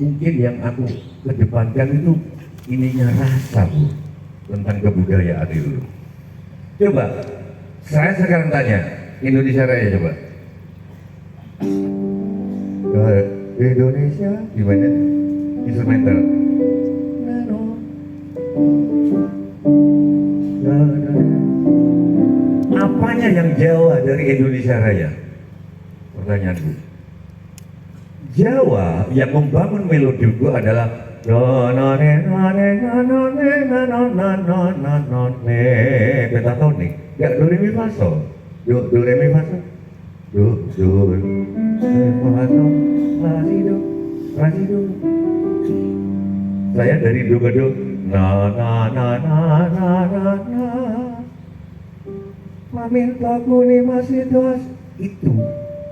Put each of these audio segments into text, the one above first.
Mungkin yang aku kedepankan itu ininya rasa Bu, tentang kebudayaan itu. Coba saya sekarang tanya Indonesia Raya, coba Indonesia gimana instrumental? Apanya yang Jawa dari Indonesia Raya? Pertanyaanku. Jawa yang membangun melodi itu adalah pentatonik, gak do re mi fa sol, do re mi fa sol, do re mi fa sol, la si do. Saya dari do ke do, na minta kuni masih dos itu.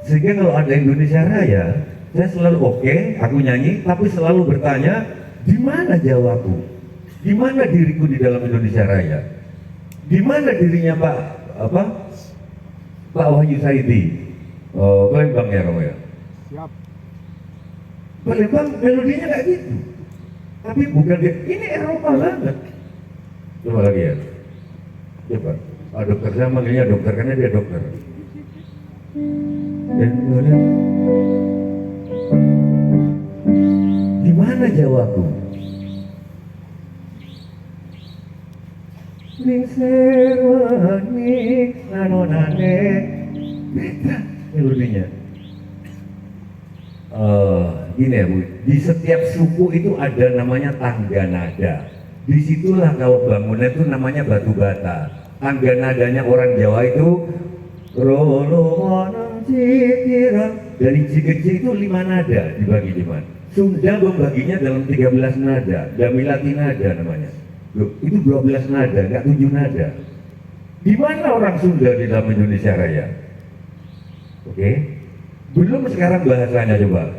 Sehingga kalau ada Indonesia Raya, saya selalu oke, aku nyanyi, tapi selalu bertanya, di mana Jawaku? Di mana diriku di dalam Indonesia Raya? Di mana dirinya Pak Wahyu Saidi? Palembang ya kamu ya? Siap. Palembang melodinya kayak gitu, tapi bukan dia. Ini Eropa banget. Coba lagi ya. Coba. Dokter saya manggilnya dokter karena dia dokter. Dan kemudian di mana Jawaku? Ning serwani nanonane. Beda melodinya. Gini ya Bu, di setiap suku itu ada namanya tangga nada. Disitulah kalau bangunan itu namanya batu bata. Tangga nadanya orang Jawa itu dari C ke C itu 5 nada dibagi 5. Sunda membaginya dalam 13 nada, Damilati nada namanya. Loh, itu 12 nada, enggak 7 nada. Di mana orang Sunda di dalam Indonesia Raya? Oke. Belum sekarang bahasanya, coba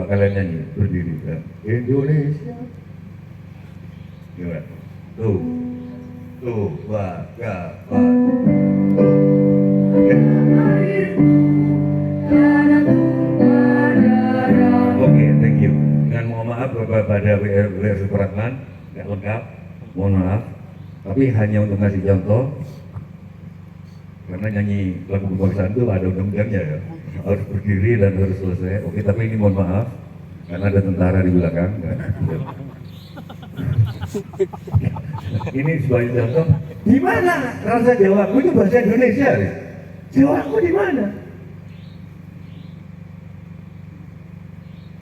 kalian nyanyi berdiri kan. Indonesia. Gimana? Tuh, Oke, thank you. Dengan mohon maaf pada WR Supratman, nggak lengkap, mohon maaf. Tapi hanya untuk ngasih contoh, karena nyanyi lagu kebangsaan itu ada undang-undangnya ya, harus berdiri dan harus selesai. Oke, tapi ini mohon maaf, karena ada tentara di belakang. Ini sebagai contoh, di mana rasa Jawaku itu bahasa Indonesia? Jawaku di mana?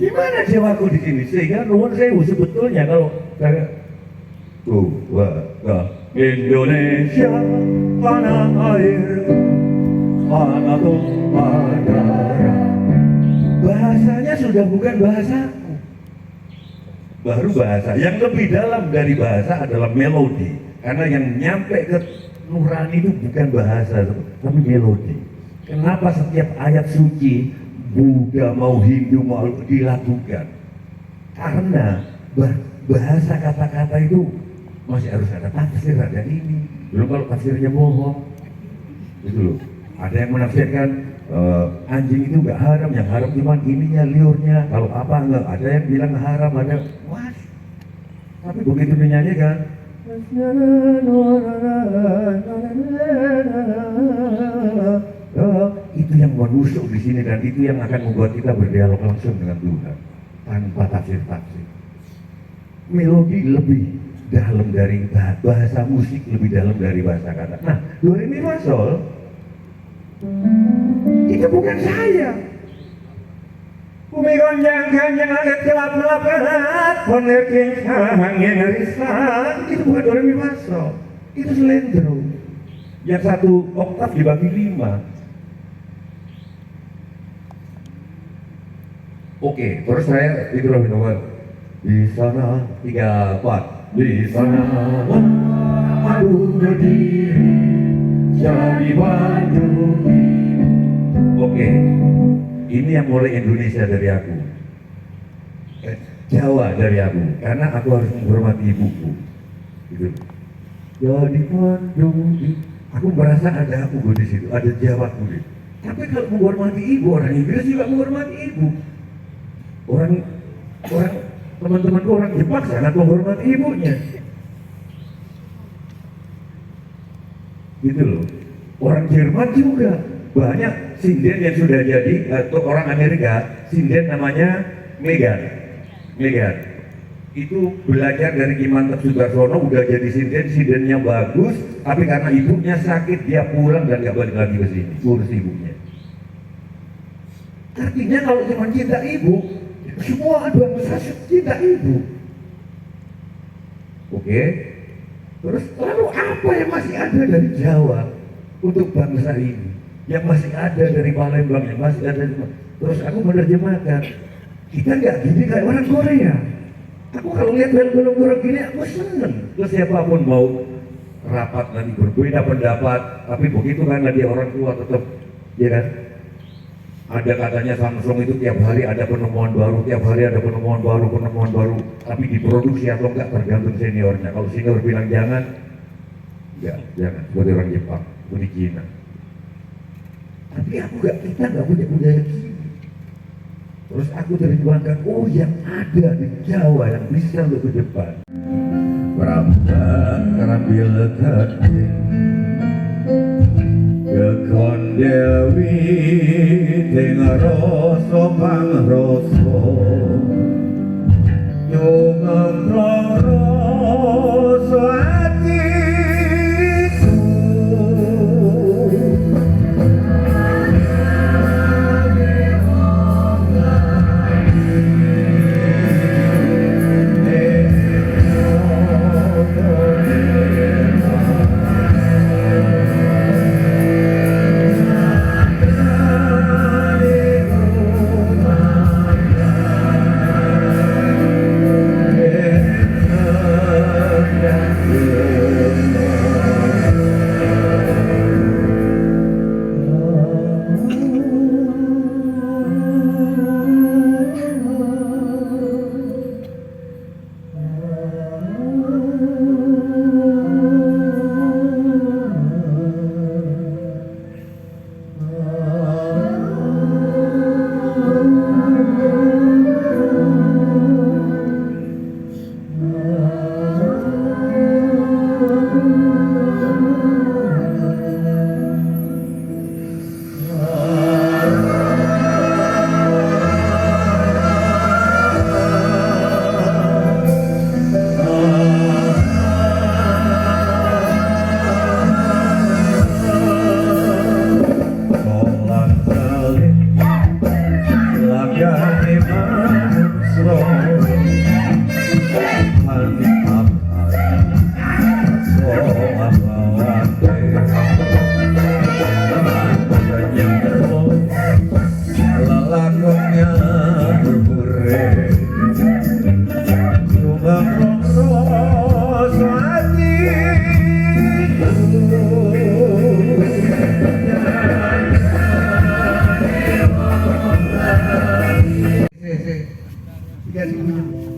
Di mana Jawaku di sini? Sehingga nuwun sewu sebetulnya kalau saya Indonesia tanah air, tanah tumpah darah. Bahasanya sudah bukan bahasaku. Baru bahasa yang lebih dalam dari bahasa adalah melodi, karena yang nyampe ke nurani itu bukan bahasa tapi melodi. Kenapa setiap ayat suci Buddha mau Hindu mau dilakukan? Karena bahasa kata-kata itu masih harus ada tafsir, ada ini. Belum kalau tafsirnya bohong itu loh. Ada yang menafsirkan anjing itu nggak haram, yang haram cuma ininya, liurnya. Kalau apa enggak, ada yang bilang haram, ada wah. Tapi begitu dinyanyikan, itu yang menusuk di sini dan itu yang akan membuat kita berdialog langsung dengan Tuhan tanpa tafsir-tafsir. Melodi lebih dalam dari bahasa musik, lebih dalam dari bahasa kata. Nah, do re mi fa sol itu bukan saya. Bumi gonjang-ganjang langit gelap-gelap, penerking angin risat. Itu bukan do re mi fa sol, itu selendro. Yang satu oktav dibagi 5. Oke, terus saya itu loh nomor di sana 3-4. Di sana aku berdiri jadi Bandung. Oke, ini yang mulai Indonesia dari aku, Jawa dari aku, karena aku harus menghormati ibuku. Gitu. Jadi aku merasa ada aku di situ, ada Jawaku di. Tapi kalau menghormati ibu, orang Inggris juga menghormati ibu. Orang teman-temanku orang Jepang sangat menghormati ibunya. Gitu loh. Orang Jerman juga banyak sinden yang sudah jadi atau orang Amerika, sinden namanya Megan. Itu belajar dari Ki Mantep Sudarsono, udah jadi sindennya bagus, tapi karena ibunya sakit dia pulang dan gak balik lagi ke sini, urus ibunya. Artinya kalau cuma cinta ibu, semua bangsa cinta ibu. Oke? Terus lalu apa yang masih ada dari Jawa untuk bangsa ini? Yang masih ada dari Palembang, yang masih ada. Terus aku menerjemahkan, kita nggak gini kayak orang Korea. Aku kalau lihat film-film Korea gini, aku seneng. Terus siapapun mau rapat nanti berbeda pendapat, tapi begitu kan dia orang tua tetap, ya kan? Ada katanya Samsung itu tiap hari ada penemuan baru, penemuan baru, tapi diproduksi atau enggak tergantung seniornya. Kalau senior bilang jangan, ya jangan. Buat orang Jepang, di Cina. Tapi kita nggak punya budaya gini. Terus aku terjemahkan, oh yang ada di Jawa yang bisa untuk ke depan. Pramda karambil kati Gekon Dewi Dengar rasa pangrasa Nyumeng rasa hatiku.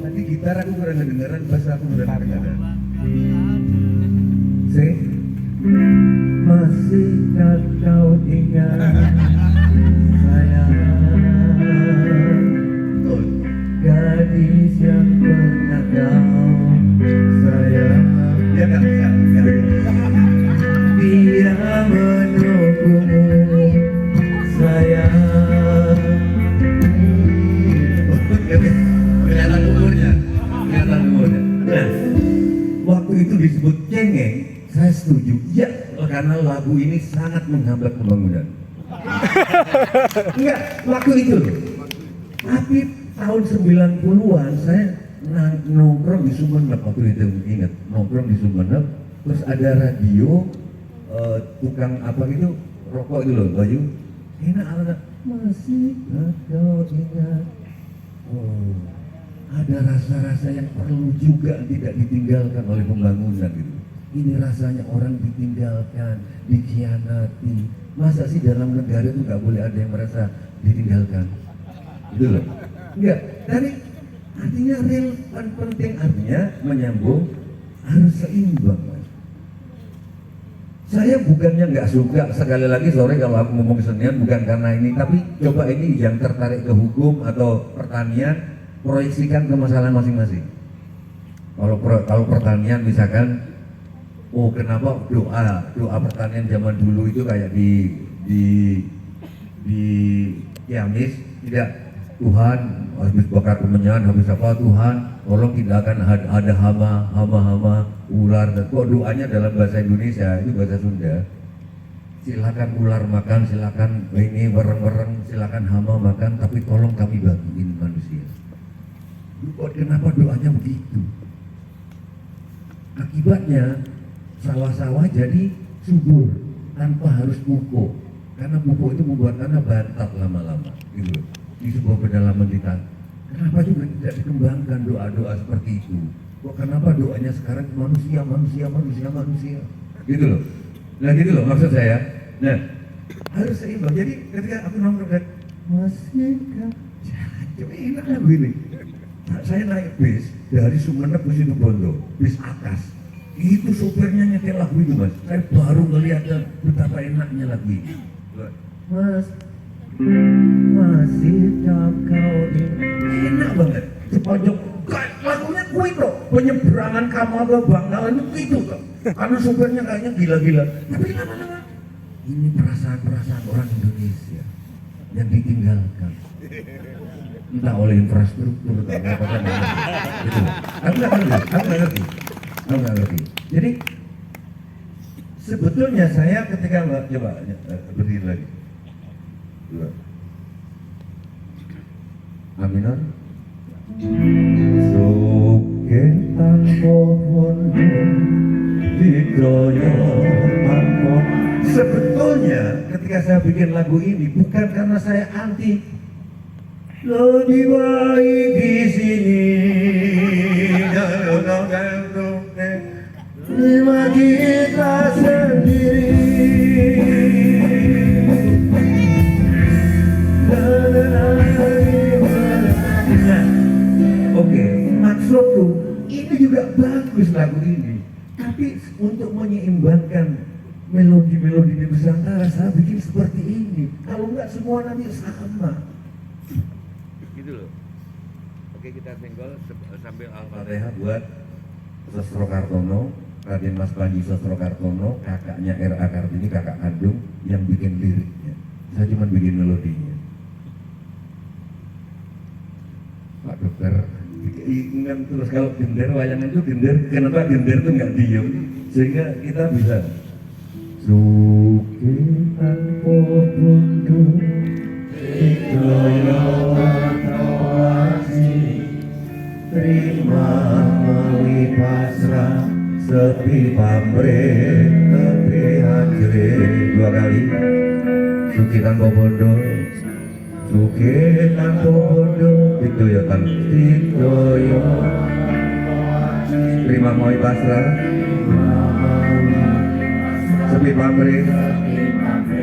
Nanti gitar aku kurang kedengeran, bass aku kurang kedengeran. Masihkah kau ingat sayang, gadis yang pernah kau sayang. Dia nggak bisa. Dia menunggumu sayang. Kelihatan umurnya. Nah, waktu itu disebut cengeng, saya setuju. Ya, karena lagu ini sangat menghambat pembangunan. Enggak, waktu itu loh. Tapi tahun 90-an saya nongkrong di Sumeneb, waktu itu ingat, nongkrong di Sumeneb, terus ada radio, tukang apa gitu, rokok itu loh, baju. Enak anak, masih kau ingat. Oh, ada rasa-rasa yang perlu juga tidak ditinggalkan oleh pembangunan gitu. Ini rasanya orang ditinggalkan, dikhianati. Masa sih dalam negara itu nggak boleh ada yang merasa ditinggalkan? Gitu loh. Enggak, dari artinya real penting, artinya menyambung harus seimbang. Saya bukannya nggak suka, sekali lagi sorry kalau aku ngomong senian bukan karena ini, tapi coba ini yang tertarik ke hukum atau pertanian, proyeksikan ke masalah masing-masing. Kalau pertanian misalkan, oh kenapa doa pertanian zaman dulu itu kayak di Kiamis, tidak, Tuhan habis bakar kemenyan, habis apa, Tuhan tolong tidak akan ada hama ular. Dan kok doanya dalam bahasa Indonesia, itu bahasa Sunda, silakan ular makan, silakan ini bereng-bereng, silakan hama makan, tapi tolong kami bagiin manusia. Kok kenapa doanya begitu? Akibatnya sawah-sawah jadi subur tanpa harus pupuk, karena pupuk itu membuat tanah bantat lama-lama gitu di sebuah pedalaman di tanah. Kenapa juga tidak dikembangkan doa-doa seperti itu? Kok kenapa doanya sekarang manusia gitu loh. Nah gitu loh maksud saya. Nah harus seimbang. Jadi ketika aku nongkrong dan masih kan enak lah begini. Saya naik bis dari Sumeneb ke Situbondo, bis Akas. Itu sopirnya nyetel lagu itu mas. Saya baru ngeliatnya betapa enaknya lagu ini. Mas, masih kau ini enak banget. Sepanjang lagunya kuit loh. Penyeberangan Kamal ke Bangkalan itu kok. Karena sopirnya kayaknya gila-gila. Tapi lama-lama ini perasaan-perasaan orang Indonesia yang ditinggalkan. Entah oleh infrastruktur atau apa gitu. Aku nggak ngerti. Jadi sebetulnya saya ketika coba berdiri lagi, Aminor, suketan pohon dikroyo angkot. Sebetulnya ketika saya bikin lagu ini bukan karena saya anti. Lebih baik di sini, lima kita sendiri. Oke, maksudku ini juga bagus lagu ini, tapi untuk menyeimbangkan melodi-melodi di Nusantara saya bikin seperti ini. Kalau enggak semua nanti sama. Gitu loh. Oke, kita senggol sambil Al-Fatihah buat Sosro Kartono, Raden Mas Panji Sosro Kartono, kakaknya R.A. Kartini, kakak kandung yang bikin liriknya. Saya cuma bikin melodinya. Pak Dokter, ingat terus kalau gender wayangan itu kenapa gender itu nggak diem sehingga kita bisa sukitan pobondo terima melalui pasrah sepi pamrih tepi hajre dua kali sukitan pobondo itu ya kan itu ya terima melalui pasrah sepi pamrih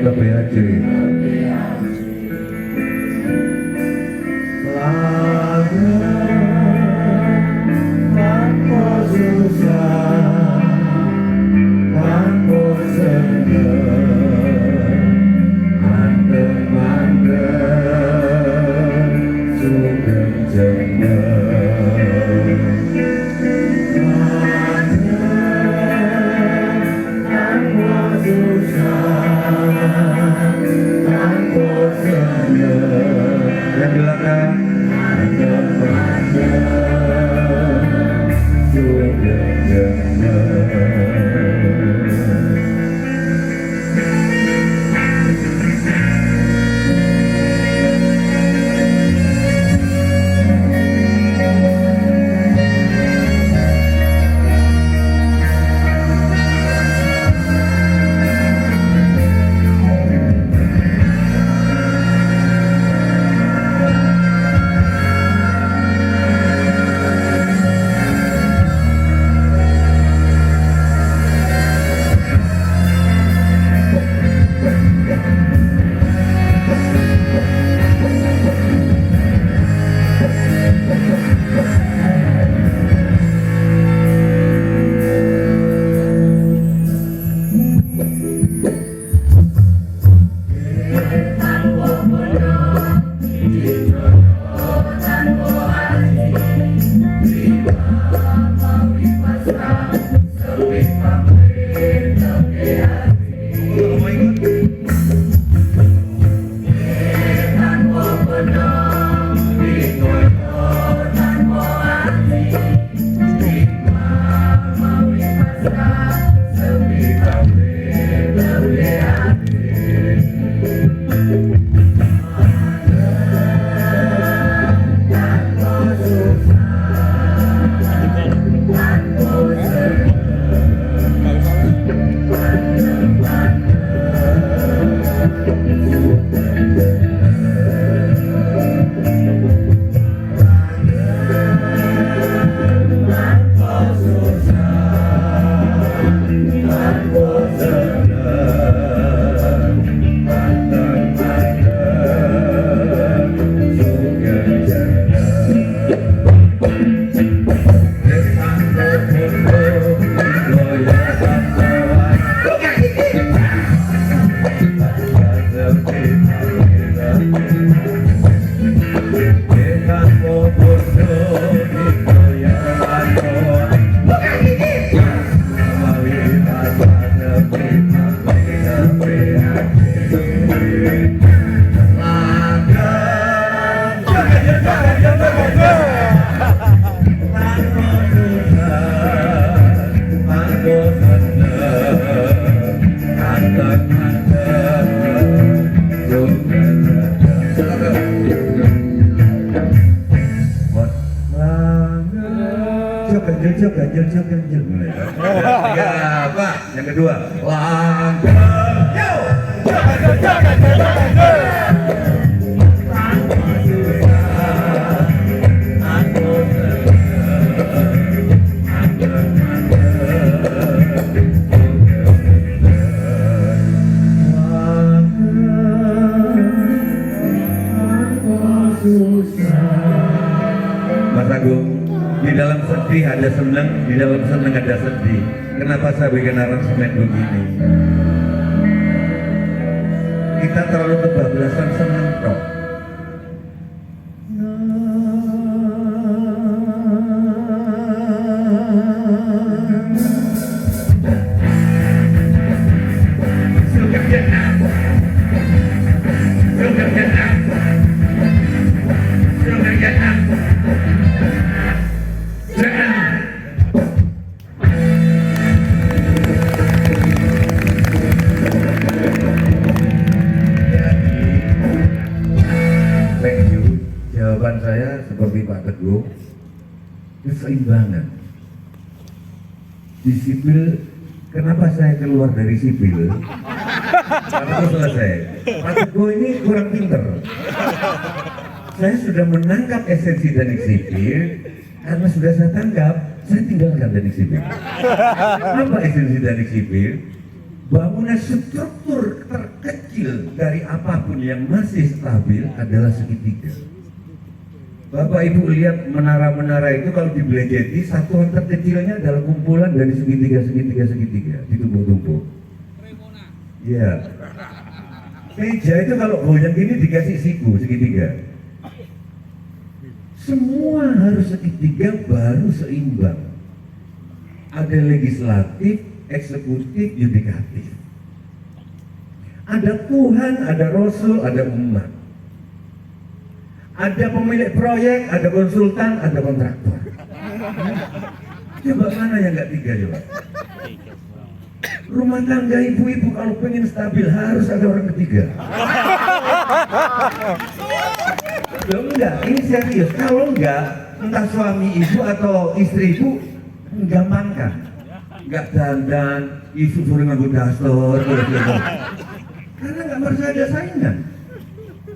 tepi hajre Ganjil. Ya, apa? Yang kedua, langgeng. Yo. Mas Agung, di dalam sedih ada senang, di dalam senang ada sedih. Kenapa saya bikin aransemen begini? Kita terlalu kebablasan senang toh. Jawaban saya seperti Pak Teguh, keseimbangan. Di sipil, kenapa saya keluar dari sipil? Karena itu selesai. Pak Teguh ini kurang pinter. Saya sudah menangkap esensi teknik sipil, karena sudah saya tangkap, saya tinggalkan teknik sipil. Apa esensi teknik sipil? Bangunan struktur terkecil dari apapun yang masih stabil adalah segitiga. Bapak Ibu lihat menara-menara itu kalau dibelejeti, satuan terkecilnya adalah kumpulan dari segitiga ditumpuk-tumpuk. Iya. Meja itu kalau goyang gini dikasih siku segitiga. Semua harus segitiga baru seimbang. Ada legislatif, eksekutif, yudikatif. Ada Tuhan, ada Rasul, ada umat. Ada pemilik proyek, ada konsultan, ada kontraktor. Coba mana yang nggak tiga coba? Rumah tangga ibu-ibu kalau pengen stabil harus ada orang ketiga. Loh enggak, ini serius. Kalau enggak, entah suami ibu atau istri ibu menggampangkan. Enggak dandan, ibu suruh nganggo daster, karena nggak merasa ada saingan.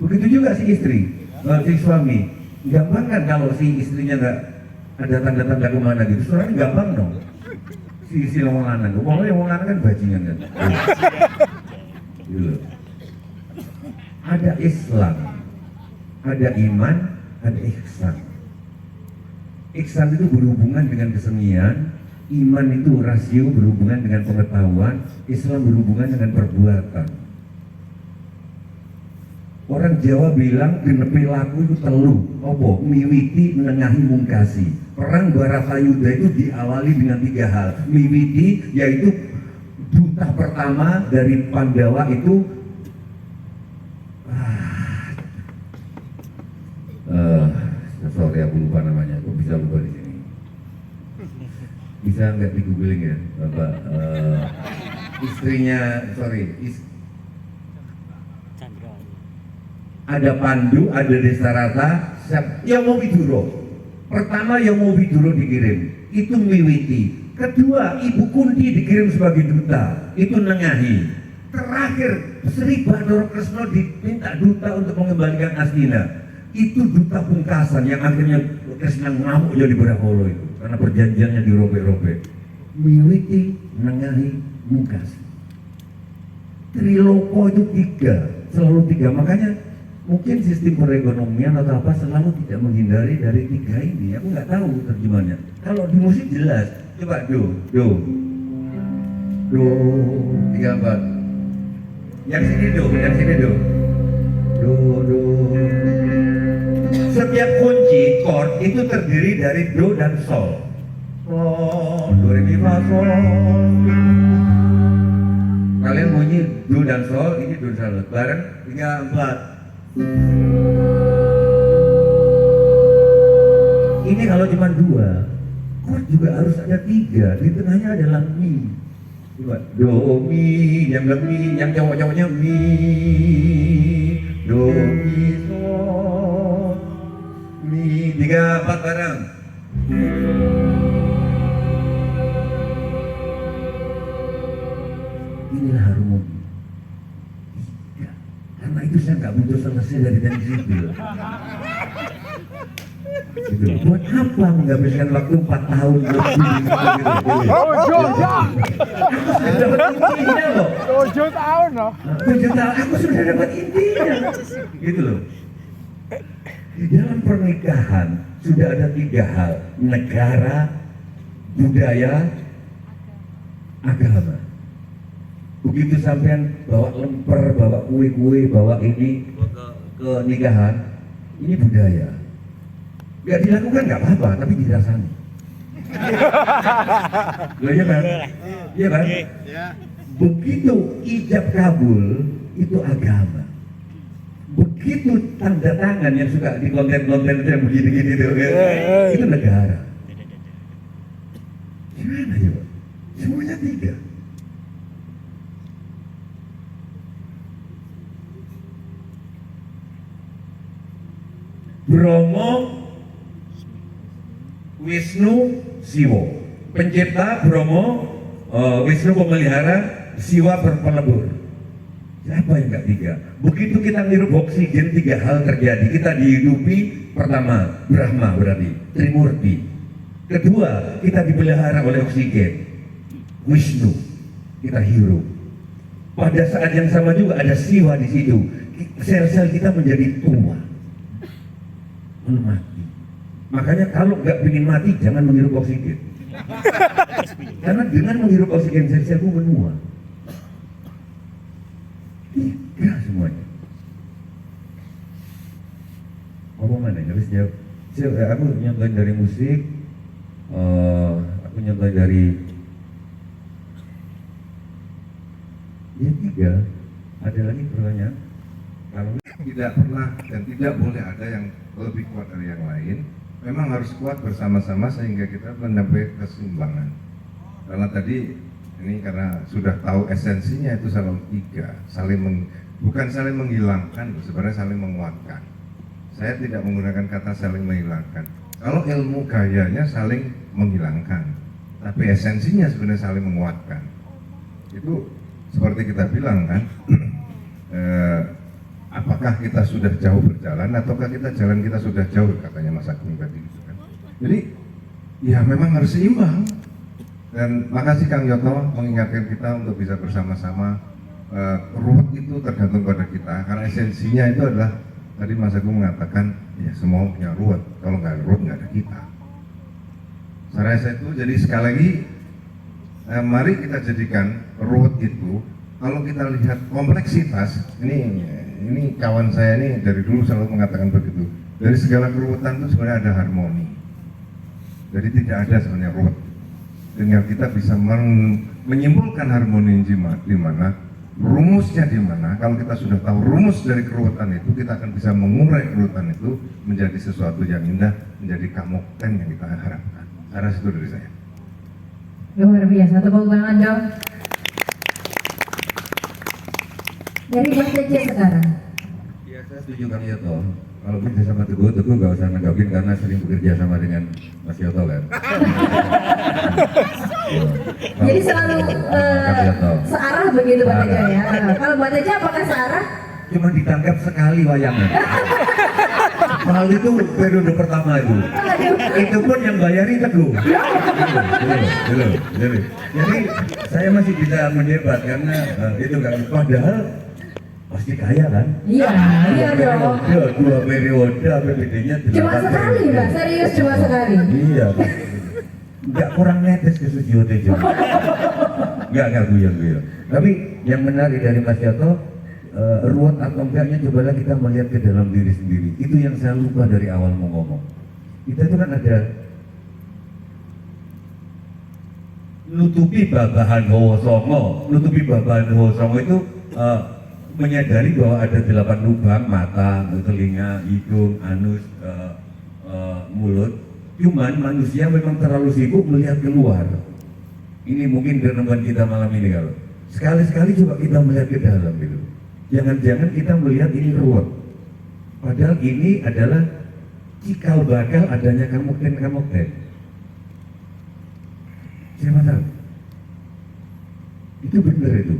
Begitu juga si istri. Si suami, gampang kan kalau si istrinya nggak ada tanda-tanda kemana gitu, soalnya gampang dong. Si wong lanang, pokoknya wong lanang kan bajingan kan. Gitu. Ada Islam, ada iman, ada ihsan. Ihsan itu berhubungan dengan kesenian, iman itu rasio berhubungan dengan pengetahuan, Islam berhubungan dengan perbuatan. Orang Jawa bilang genepi laku itu telu, opo miwiti nengahi mungkasi. Perang Baratayuda itu diawali dengan 3 hal. Miwiti yaitu duta pertama dari Pandawa itu sorry aku lupa namanya, kok bisa lupa di sini. Bisa nggak di googling ya, Bapak? Istrinya, ada Pandu, ada Destarata, Yomo Widuro. Pertama Yomo Widuro dikirim, itu Miwiti. Kedua Ibu Kunti dikirim sebagai duta, itu Nengahi. Terakhir Sri Bathara Kresna diminta duta untuk mengembalikan Astina, itu duta pungkasan yang akhirnya Kresna ngamuk jadi Braholo itu karena perjanjiannya dirobek-robek. Miwiti, Nengahi, Mungkasi. Triloko itu selalu tiga. Makanya mungkin sistem perekonomian atau apa selalu tidak menghindari dari tiga ini. Aku nggak tahu terjemahnya. Kalau di musik jelas. Coba do, 3/4. Yang sini do. Do. Setiap kunci chord itu terdiri dari do dan sol. Do, re, mi, fa, sol. Kalian bunyi do dan sol, ini do dan sol. Bareng 3/4. Ini kalau cuma 2, chord juga harus ada 3. Di tengahnya adalah mi. Coba do mi, yang lebih, yang cowok-cowoknya mi, do mi sol, mi, 3/4 bareng. Inilah harmoni. Karena itu saya nggak butuh selesai dari teknik sipil. Gitu. Buat apa menghabiskan waktu 4 tahun lebih gitu. Aku sudah dapat intinya loh. 7 tahun loh. 7 tahun aku sudah dapat intinya. Gitu loh. Di dalam pernikahan sudah ada 3 hal: negara, budaya, agama. Begitu sampean bawa lemper, bawa kue-kue, bawa ini ke nikahan, ini budaya. Gak dilakukan nggak apa-apa, tapi dirasani. Loh, iya kan? Iya kan? Begitu ijab kabul itu agama. Begitu tanda tangan yang suka di konten-konten yang begini-gini itu negara. Gimana ya Pak? Semuanya 3. Bromo, Wisnu, Siwo. Pencipta Bromo, Wisnu pemelihara, Siwa pelebur. Siapa yang nggak 3? Begitu kita ngirup oksigen 3 hal terjadi. Kita dihidupi, pertama Brahma berarti Trimurti. Kedua, kita dipelihara oleh oksigen, Wisnu, kita hirup. Pada saat yang sama juga ada Siwa di situ. Sel-sel kita menjadi tua, mati. Makanya kalau nggak ingin mati jangan menghirup oksigen. Karena dengan menghirup oksigen sel-selku menua. 3 semuanya. Ngomong mana? Harus jawab. Aku nyontohin dari musik. Aku nyontohin dari. Ya 3. Ada lagi pertanyaan? Kalau tidak pernah dan tidak boleh ada yang lebih kuat dari yang lain, memang harus kuat bersama-sama sehingga kita mencapai keseimbangan. Karena tadi ini karena sudah tahu esensinya itu selalu 3, bukan saling menghilangkan, sebenarnya saling menguatkan. Saya tidak menggunakan kata saling menghilangkan. Kalau ilmu gayanya saling menghilangkan, tapi esensinya sebenarnya saling menguatkan. Itu seperti kita bilang kan. Apakah kita sudah jauh berjalan ataukah kita sudah jauh, katanya Mas Agung tadi gitu kan. Jadi ya memang harus seimbang. Dan makasih Kang Yoto mengingatkan kita untuk bisa bersama-sama. Ruwet itu tergantung pada kita, karena esensinya itu adalah tadi Mas Agung mengatakan ya semua punya ruwet, kalau nggak ada ruwet nggak ada kita. Saya rasa itu, jadi sekali lagi mari kita jadikan ruwet itu, kalau kita lihat kompleksitas, ini kawan saya ini dari dulu selalu mengatakan begitu. Dari segala keruwetan itu sebenarnya ada harmoni. Jadi tidak ada sebenarnya ruwet. Dengan kita bisa menyimpulkan harmoni di mana, rumusnya di mana. Kalau kita sudah tahu rumus dari keruwetan itu, kita akan bisa mengurai keruwetan itu menjadi sesuatu yang indah, menjadi kamukten yang kita harapkan. Saya rasa itu dari saya. Luar biasa, tepuk tangan dong. Dari Mas Teja sekarang. Ya saya setuju Kang Yoto. Kalau kerja sama Teguh nggak usah nanggapin karena sering bekerja sama dengan Mas Yoto kan. Jadi selalu searah begitu Pak Teja ya. Kalau Pak Teja apakah searah? Cuma ditangkap sekali wayangnya. Pal itu periode pertama itu. Itu pun yang bayari Teguh. Belum. Jadi saya masih bisa mendebat karena itu kan padahal pasti kaya kan? Iya, iya dong. Dua periode APBD-nya 8 Cuma sekali, Mbak. Serius cuma sekali. Iya. Nggak kurang netes ke Sujiwo Tejo. Nggak guyon. Tapi yang menarik dari Mas Yoto, ruwet atau enggaknya cobalah kita melihat ke dalam diri sendiri. Itu yang saya lupa dari awal mau ngomong. Kita itu kan ada nutupi babahan Hawa Songo. Nutupi babahan Hawa Songo itu menyadari bahwa ada 8 lubang, mata, telinga, hidung, anus, mulut. Cuman manusia memang terlalu sibuk melihat keluar. Ini mungkin renungan kita malam ini kalau sekali-sekali coba kita melihat ke dalam gitu. Jangan-jangan kita melihat ini ruwet. Padahal ini adalah cikal bakal adanya kamukten. Siapa tahu? Itu benar itu.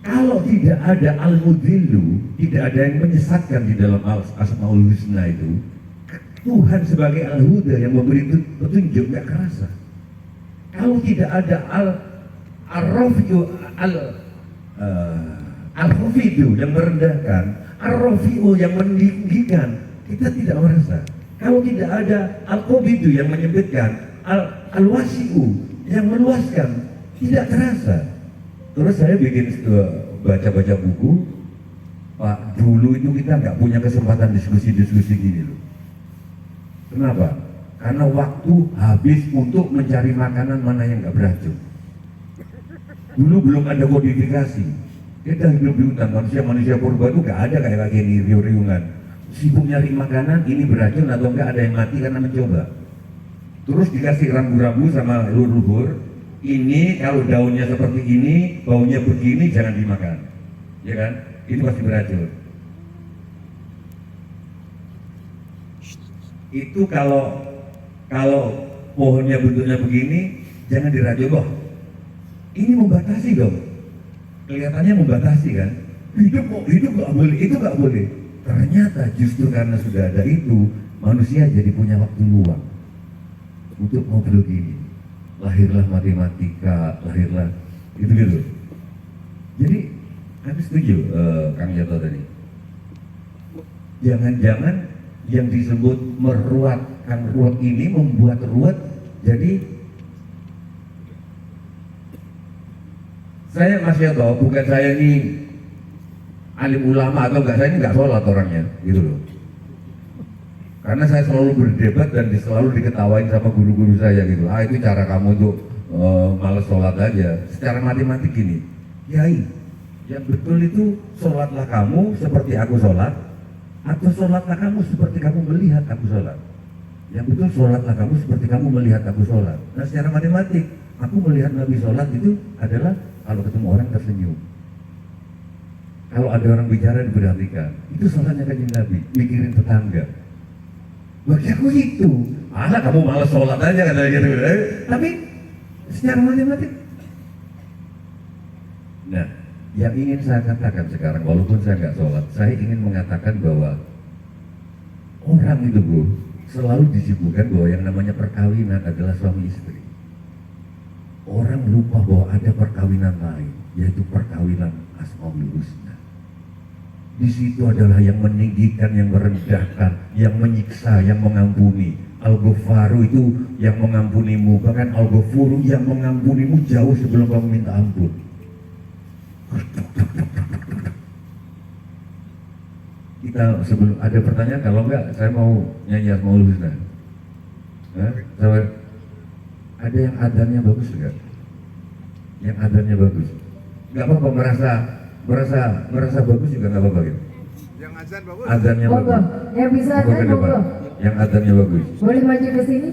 Kalau tidak ada al-mudhillu, tidak ada yang menyesatkan di dalam Asmaul Husna itu, Tuhan sebagai al-huda yang memberi petunjuk nggak kerasa. Kalau tidak ada al-rafi'u al-rafi'u yang merendahkan, al-rafi'u yang meninggikan, kita tidak merasa. Kalau tidak ada al-qabidu yang menyempitkan, al-wasi'u yang meluaskan, tidak terasa. Terus saya bikin baca-baca buku, Pak, dulu itu kita nggak punya kesempatan diskusi-diskusi gini loh. Kenapa? Karena waktu habis untuk mencari makanan mana yang nggak beracun. Dulu belum ada kodifikasi. Kita hidup di hutan, manusia purba itu nggak ada kayak gini riung-riungan. Sibuk nyari makanan, ini beracun atau enggak, ada yang mati karena mencoba. Terus dikasih rambu-rambu sama leluhur, ini kalau daunnya seperti ini, baunya begini, jangan dimakan. Ya kan? Itu pasti beracun. Itu kalau pohonnya bentuknya begini, jangan diracun loh. Ini membatasi dong. Kelihatannya membatasi kan? Hidup nggak boleh, itu nggak boleh. Ternyata justru karena sudah ada itu, manusia jadi punya waktu luang untuk ngobrol gini. Lahirlah matematika, lahirlah gitu. Jadi kami setuju Kang Yoto tadi. Jangan-jangan yang disebut meruat, Kang Ruwet ini membuat ruwet. Jadi saya Mas Yoto, bukan saya ini alim ulama atau enggak, saya ini enggak sholat orangnya gitu loh. Karena saya selalu berdebat dan selalu diketawain sama guru-guru saya gitu. Itu cara kamu untuk males sholat aja. Secara matematik gini, Yai, yang betul itu sholatlah kamu seperti aku sholat, atau sholatlah kamu seperti kamu melihat aku sholat. Yang betul sholatlah kamu seperti kamu melihat aku sholat. Nah secara matematik, aku melihat Nabi sholat itu adalah kalau ketemu orang tersenyum. Kalau ada orang bicara diperhatikan, itu sholatnya kanjeng Nabi, mikirin tetangga. Bagi aku itu, kamu malas sholat aja katanya gitu. Tapi secara matematik. Nah, yang ingin saya katakan sekarang, walaupun saya nggak sholat, saya ingin mengatakan bahwa orang itu bro, selalu disibukkan bahwa yang namanya perkawinan adalah suami istri. Orang lupa bahwa ada perkawinan lain, yaitu perkawinan Asmaul Husna. Di situ adalah yang meninggikan, yang merendahkan, yang menyiksa, yang mengampuni. Al-Ghafaru itu yang mengampunimu, bahkan Al-Ghafuru yang mengampunimu jauh sebelum kamu minta ampun. Kita sebelum ada pertanyaan, kalau enggak saya mau nyanyi Asmaul Husna. Ada yang adanya bagus enggak? Yang adanya bagus. Enggak apa-apa, merasa bagus juga nggak apa-apa gitu. Yang azan bagus. Azannya Monggo, bagus. yang bisa azan monggo. Yang azannya bagus. Boleh maju ke sini?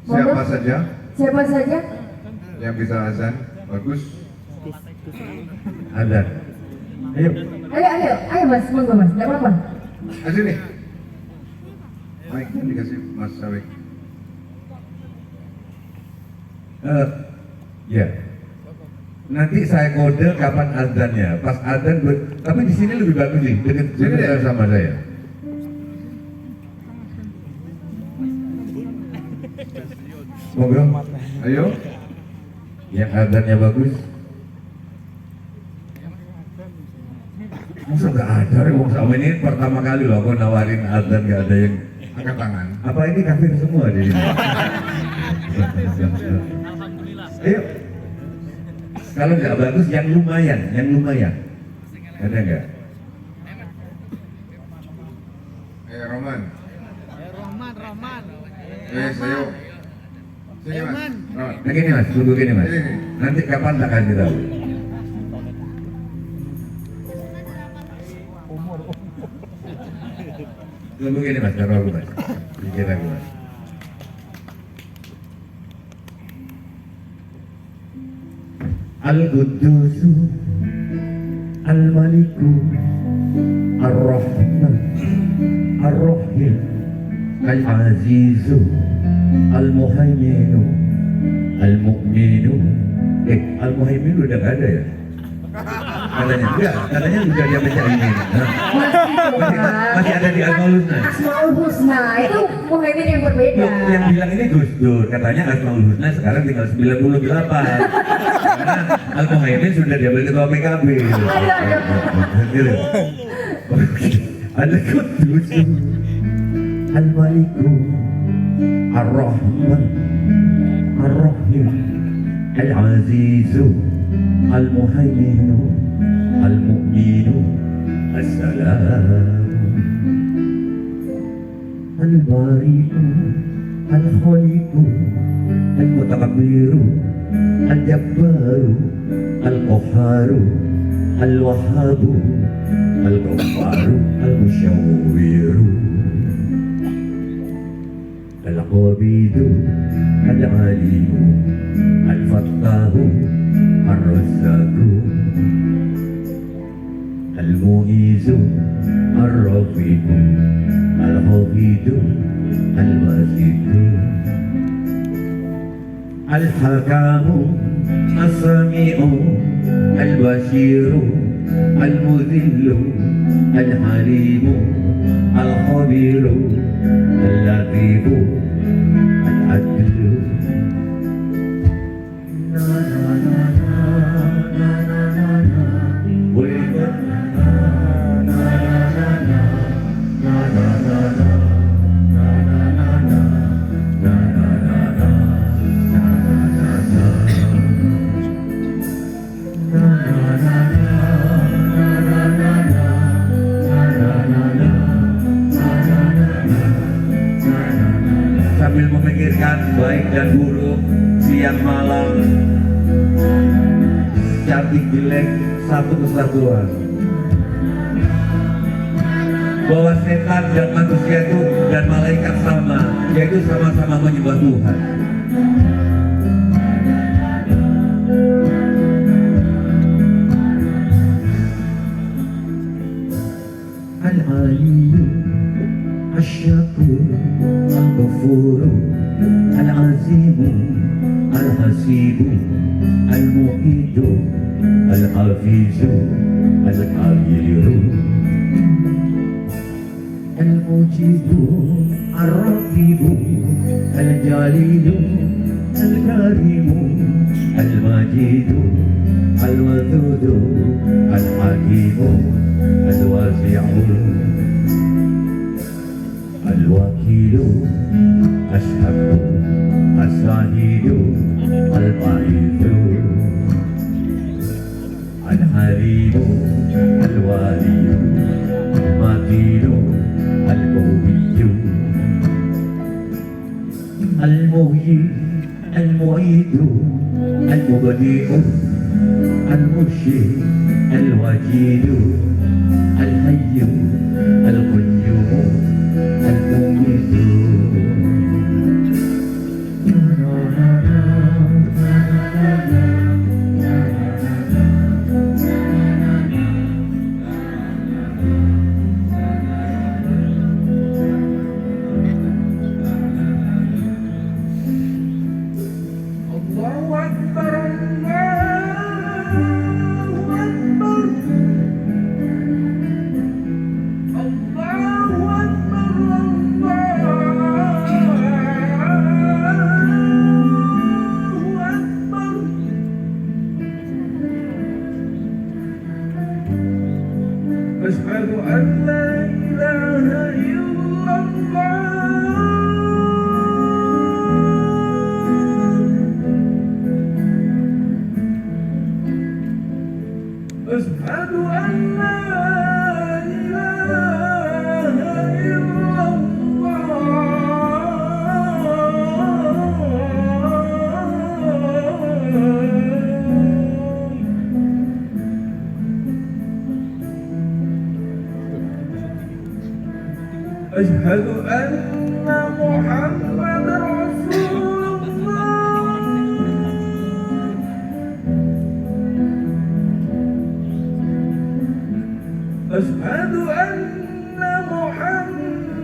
Monggo. Siapa saja Siapa saja? yang bisa azan bagus. Azan. Ayo. Ayo mas, monggo mas, nggak apa-apa. Sini. Baik, dikasih Mas Sawik. Ya. Nanti saya kode kapan azannya. Pas azan, tapi di sini lebih bagus sih. Dekat Sini deh. sama saya. Monggo. Ayo. Yang adanya bagus. Masa nggak ada? Wong sama ini pertama kali loh aku nawarin adzan nggak ada yang. Angkat tangan. Apa ini kafir semua di sini? Ayo. Kalau nggak bagus yang lumayan, Ada nggak? Roman. Roman. Ayo. Sini mas. Roman. Nah gini mas, tunggu gini mas. Ini. Nanti kapan tak kasih tahu? Tunggu gini mas, taruh aku mas. Pikir aku mas. Al-Quddus Al-Maliku Ar-Rahman Ar-Rahim Al-Azizu Al-Muhaiminu Al-Mu'minu Al-Muhaiminu udah gak ada ya? Katanya, enggak, katanya udah dia baca ini masih ada di Asmaul Husna. Asmaul Husna itu muhaimin yang berbeda. Loh, yang bilang ini Gus Dur, katanya Asmaul Husna sekarang tinggal 98 karena Al-Muhaimin sudah diambil ketua PKB gitu. Al-Quddus Al-Maliku Ar-Rahman Ar-Rahim Al-Azizu Al-Muhaiminu Al-Mu'minu As-Salam Al-Bari'u Al-Khaliqu Al-Mutakabbiru Al-Jabbaru Al-Qahharu Al-Wahhabu Al-Ghaffaru Al-Musyawwiru Al-Qabidu Al-Alimu Al-Fattahu Ar-Razzaku Al-Mu'izu Ar-Rafiqu Al-Hafidu Al-Basitu Al-Hakamu As-Sami'u Al-Bashiru Al-Mudhillu Al-Halimu Al-Khabiru Al-Latifu Al-Adlu sambil memikirkan baik dan buruk, siang malam, cantik jelek, satu kesatuan. Bahwa setan dan manusia itu dan malaikat sama, yaitu sama-sama menyembah Tuhan. Al-Aliyyu Asy-Syakur Al-Ghafuru Al-Azimu Al-Hasibu Al-Muqitu Al-Hafizu Al-Kabiru Al-Mujibu Ar-Raqibu Al-Jalilu Al-Karimu Al-Majidu Al-Wadudu Al-Hakimu Al-Wasi'u Al-Wakilu Ashabu As-Sahidu Al-Ba'idu Al-Halimu Al-Waliyu Al-Matinu Al-Qawiyyu Al-Muhyi Al-Mu'idu Al-Mubadi'u Al-Mushyi Al-Wajidu Al-Hayyu Al-Qayyumu Al-Mumitu Allahu Akbar Allahu Akbar Allahu Akbar أشهد أن لا إله إلا الله أشهد أن لا إله إلا الله أشهد أن محمد رسول الله أشهد أن محمد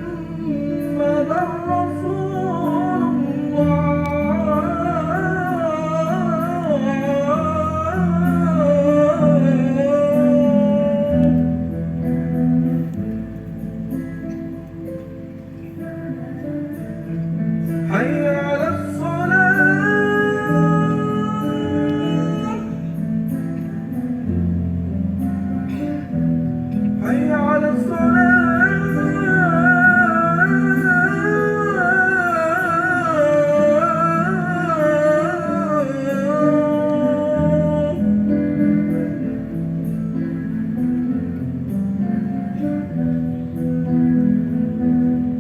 رسول الله حي على الصلاة حي على الصلاة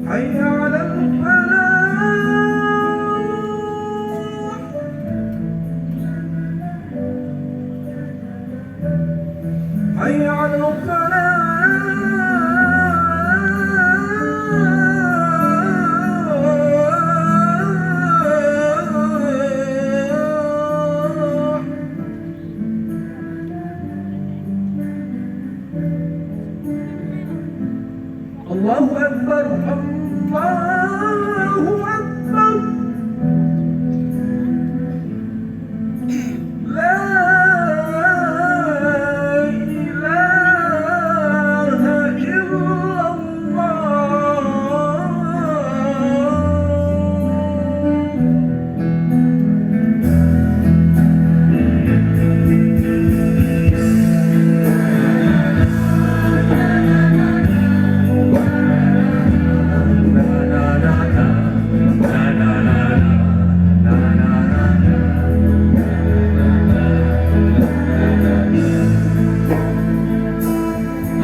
حي على الفلاح حي على الفلاح الله أكبر الله أكبر لا إله إلا الله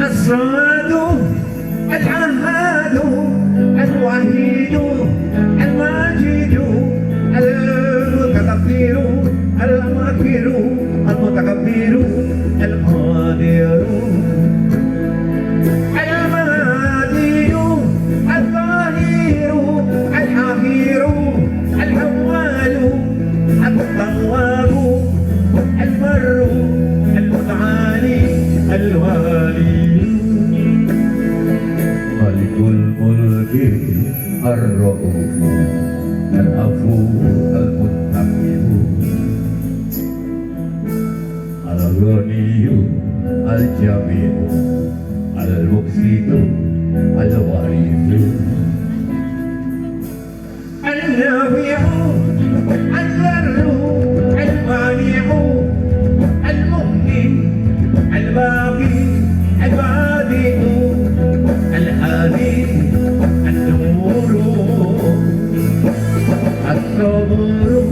الصمد الأحد الوحيد الماجد المتكبر الماكر المتكبر القادر المهدي الظاهر الحقير الأول التواب البر المتعالي الوالي ملك الملك الرؤوف العفو المنتقم الغني الجميع المقسط الوارث النافع الضر المانع المؤمن الباقي البادئ الهادي النور الصبر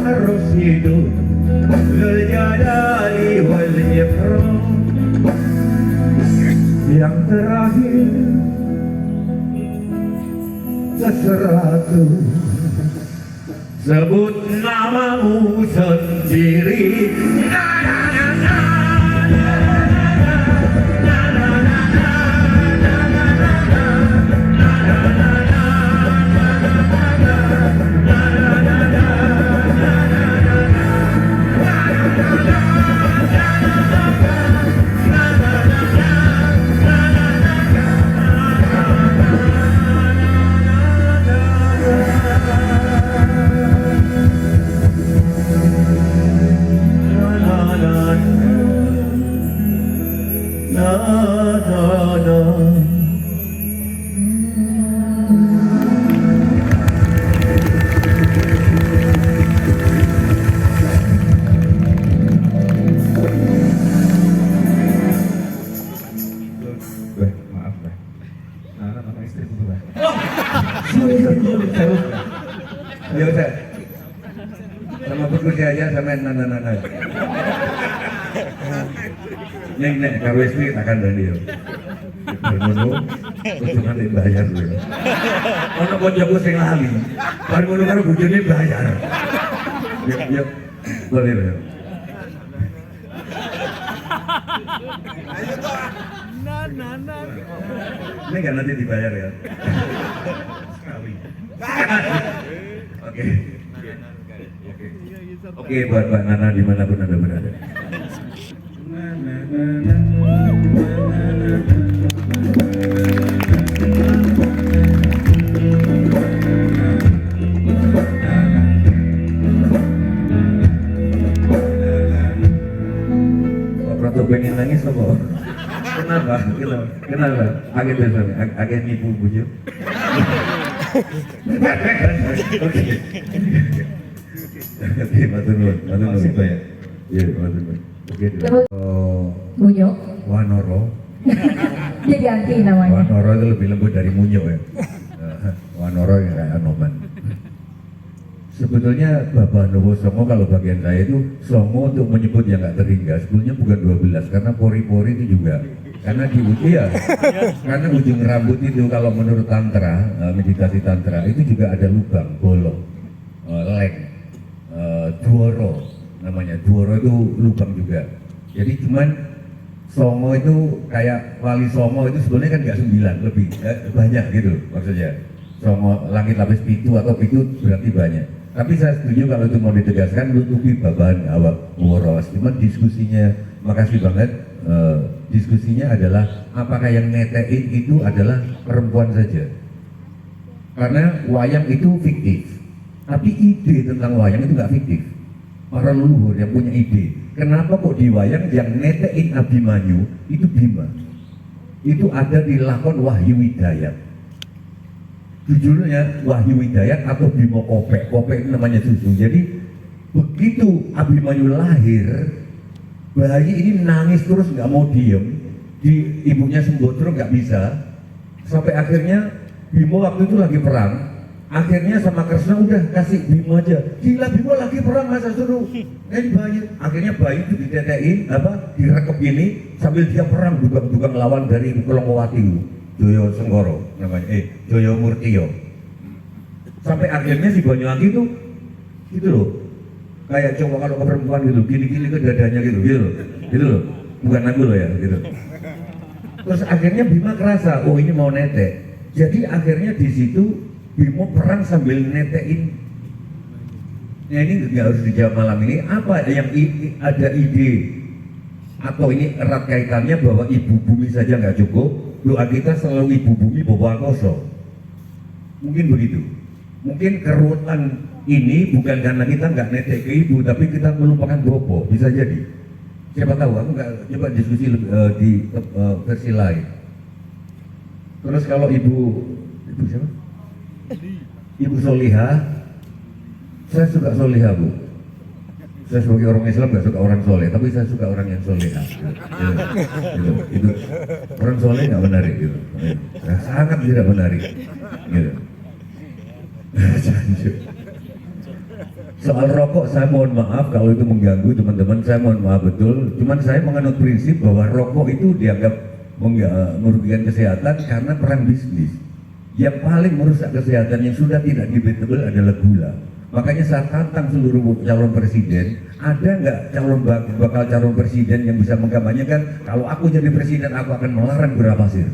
الرشيد ذو الجلال والإكرام yang terakhir sesuatu sebut namamu sendiri Saya ya udah sama bekerja aja sama nana. Neng nek karo istri takkan dari yo. Bermono ujungan dibayar lho. Ono kancaku sing lali. Bar ngono karo bojone bayar. Yuk. Boleh lho. Nah. Ini nggak nanti dibayar ya? Sekali. Oke. Oke, buat Mbak Nana dimanapun Anda berada. Kok rada pengen nangis apa? Kenapa? Agak dasar, agak nipu bujuk. Oke. Oke, matur nuwun. Ya. Iya, matur nuwun. Oke. Munyo. Wanoro. Dia ganti namanya. Wanoro itu lebih lembut dari munyo ya. Wanoro yang kayak Anoman. Sebetulnya Bapak Nowo Songo kalau bagian saya itu Songo untuk menyebut yang nggak terhingga sebetulnya bukan 12 karena pori-pori itu juga karena di ya karena ujung rambut itu kalau menurut tantra meditasi tantra itu juga ada lubang bolong leng duoro namanya duoro itu lubang juga jadi cuman Songo itu kayak wali Songo itu sebenarnya kan nggak 9 lebih banyak gitu maksudnya Songo langit lapis pitu atau pitu berarti banyak. Tapi saya setuju kalau itu mau ditegaskan nutupi babahan awak waras. Cuman diskusinya, makasih banget. Diskusinya adalah apakah yang netein itu adalah perempuan saja? Karena wayang itu fiktif. Tapi ide tentang wayang itu nggak fiktif. Para leluhur yang punya ide. Kenapa kok di wayang yang netein Abimanyu itu Bima? Itu ada di lakon Wahyu Widayat. Judulnya Wahyu Widayat atau Bimo Kopek. Kopek itu namanya susu. Jadi begitu Abimanyu lahir, bayi ini nangis terus nggak mau diem. Di ibunya Sembotro nggak bisa. Sampai akhirnya Bimo waktu itu lagi perang. Akhirnya sama Kresna udah kasih Bimo aja. Gila Bimo lagi perang masa suruh bayi. Akhirnya bayi itu ditetein direkep ini sambil dia perang dugang-dugang lawan dari Kolongowati. Joyo Senggoro namanya, Joyo Murtio. Sampai akhirnya si Banyuwangi itu gitu loh, kayak coba kalau ke perempuan gitu, gini-gini ke dadanya gitu loh, bukan aku loh ya, gitu. Terus akhirnya Bima kerasa, oh ini mau netek. Jadi akhirnya di situ Bimo perang sambil netein. Nah ini nggak harus dijawab malam ini. Apa yang ada ide atau ini erat kaitannya bahwa ibu bumi saja nggak cukup? Doa kita selalu ibu bumi bawa koso. Mungkin begitu. Mungkin kerutan ini bukan karena kita nggak netek ke ibu, tapi kita melupakan bobo. Bisa jadi. Siapa tahu? Aku nggak coba diskusi di versi lain. Terus kalau ibu siapa? Ibu Soliha, saya suka Soliha Bu. Saya sebagai orang Islam nggak suka orang soleh, tapi saya suka orang yang soleha. Itu orang soleh nggak menarik gitu. Sangat tidak menarik. Gitu. Soal rokok saya mohon maaf kalau itu mengganggu teman-teman, saya mohon maaf betul. Cuman saya menganut prinsip bahwa rokok itu dianggap merugikan kesehatan karena perang bisnis. Yang paling merusak kesehatan yang sudah tidak debatable adalah gula. Makanya saya tantang seluruh calon presiden, ada nggak bakal calon presiden yang bisa mengkampanyekan kalau aku jadi presiden aku akan melarang gula pasir.